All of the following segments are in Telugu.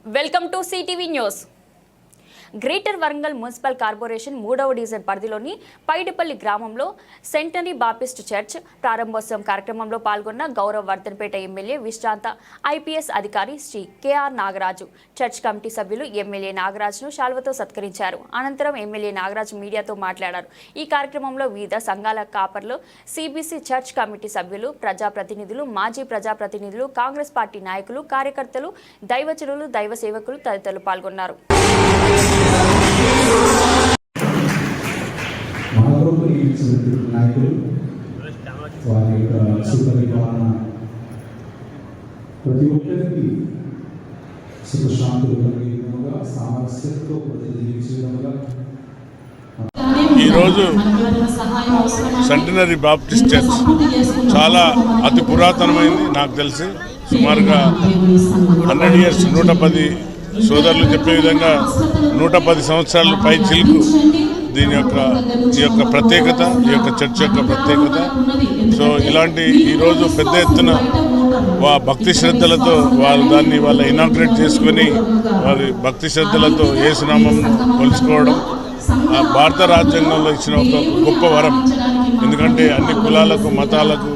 Welcome to CTV news. Greater Warangal municipal corporation 3వ డివిజన్ పరిధిలోని పైడిపల్లి గ్రామంలో సెంటనరీ బాప్టిస్ట్ చర్చ్ ప్రారంభోత్సవం కార్యక్రమంలో పాల్గొన్న గౌరవ వర్ధన్పేట ఎమ్మెల్యే విశ్రాంత ఐపీఎస్ అధికారి Shri KR Nagaraju church committee సభ్యులు ఎమ్మెల్యే నాగరాజును శాల్వతో సత్కరించారు. అనంతరం ఎమ్మెల్యే నాగరాజు మీడియాతో మాట్లాడారు. ఈ కార్యక్రమంలో వివిధ సంఘాల కాపర్లు, సిబిసి చర్చ్ కమిటీ సభ్యులు, ప్రజాప్రతినిధులు, మాజీ ప్రజాప్రతినిధులు, కాంగ్రెస్ పార్టీ నాయకులు, కార్యకర్తలు, దైవజనులు, దైవ సేవకులు తదితరులు పాల్గొన్నారు. నాయకులు వారి యొక్క సుపరిపాలన ప్రతి ఒక్కరికి సుఖశాంతులు కలిగే విధంగా సామరస్యంతో జీవించే విధంగా ఈరోజు సెంటనరీ బాప్టిస్ట్ చర్చ్ చాలా అతి పురాతనమైంది. నాకు తెలిసి సుమారుగా 100 years 110 సోదరులు చెప్పే విధంగా 110 సంవత్సరాలు పై చిలుకు దీని ఈ యొక్క ప్రత్యేకత, ఈ యొక్క చర్చ్ యొక్క ప్రత్యేకత. సో ఇలాంటి ఈరోజు పెద్ద ఎత్తున భక్తి శ్రద్ధలతో వారు దాన్ని ఇనాగ్రేట్ చేసుకొని వారి భక్తి శ్రద్ధలతో యేసునామం కొలుసుకోవడం భారత రాజ్యాంగంలో ఇచ్చిన ఒక గొప్ప వరం. ఎందుకంటే అన్ని కులాలకు, మతాలకు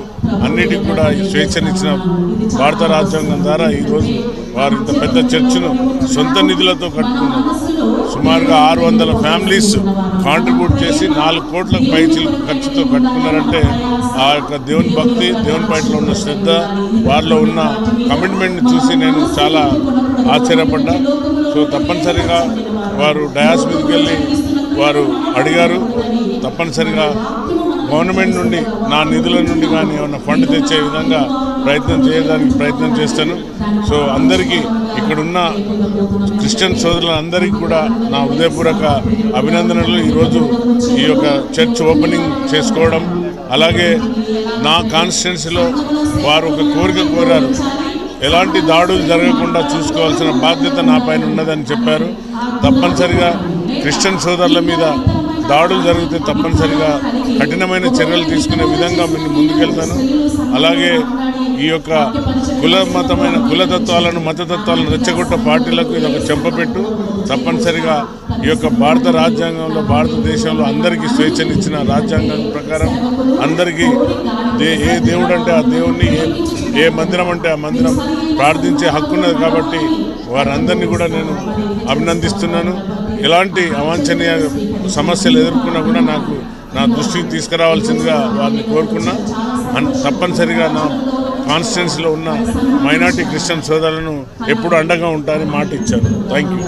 అన్నిటికీ కూడా స్వేచ్ఛనిచ్చిన భారత రాజ్యాంగం ద్వారా ఈరోజు వారు ఇంత పెద్ద చర్చ్ను సొంత నిధులతో కట్టుకున్నారు. సుమారుగా 600 ఫ్యామిలీస్ కాంట్రిబ్యూట్ చేసి 4 కోట్ల పైచిలు ఖర్చుతో కట్టుకున్నారంటే ఆ యొక్క దేవుని భక్తి, దేవుని పట్ల ఉన్న శ్రద్ధ, వారిలో ఉన్న కమిట్మెంట్ని చూసి నేను చాలా ఆశ్చర్యపడ్డా. సో తప్పనిసరిగా వారు డయాస్ మీదకి వెళ్ళి వారు అడిగారు, తప్పనిసరిగా గవర్నమెంట్ నుండి నా నిధుల నుండి కానీ ఏమైనా ఫండ్ తెచ్చే విధంగా ప్రయత్నం చేస్తాను. సో అందరికీ ఇక్కడున్న క్రిస్టియన్ సోదరులందరికీ కూడా నా హృదయపూర్వక అభినందనలు. ఈరోజు ఈ యొక్క చర్చ్ ఓపెనింగ్ చేసుకోవడం, అలాగే నా కాన్స్టిట్యున్సీలో వారు ఒక కోరిక కోరారు, ఎలాంటి దాడులు జరగకుండా చూసుకోవాల్సిన బాధ్యత నా పైన ఉన్నదని చెప్పారు. తప్పనిసరిగా క్రిస్టియన్ సోదరుల మీద దాడులు జరిగితే తప్పనిసరిగా కఠినమైన చర్యలు తీసుకునే విధంగా నేను ముందుకెళ్తాను. అలాగే ఈ యొక్క కులతత్వాలను, మతతత్వాలను రెచ్చగొట్ట పార్టీలకు ఇది ఒక చెంపపెట్టు. తప్పనిసరిగా ఈ యొక్క భారత రాజ్యాంగంలో, భారతదేశంలో అందరికీ స్వేచ్ఛనిచ్చిన రాజ్యాంగం ప్రకారం అందరికీ ఏ దేవుడు అంటే ఆ దేవుణ్ణి, ఏ మందిరం అంటే ఆ మందిరం ప్రార్థించే హక్కు ఉన్నది. కాబట్టి వారందరినీ కూడా నేను అభినందిస్తున్నాను. ఎలాంటి అవాంఛనీయ సమస్యలు ఎదుర్కొన్నా కూడా నా దృష్టికి తీసుకురావాల్సిందిగా వారిని కోరుకున్నా. తప్పనిసరిగా నా కాన్స్టిట్యున్సీలో ఉన్న మైనార్టీ క్రిస్టియన్ సోదరులను ఎప్పుడు అండగా ఉంటారని మాట ఇచ్చాను. Thank you.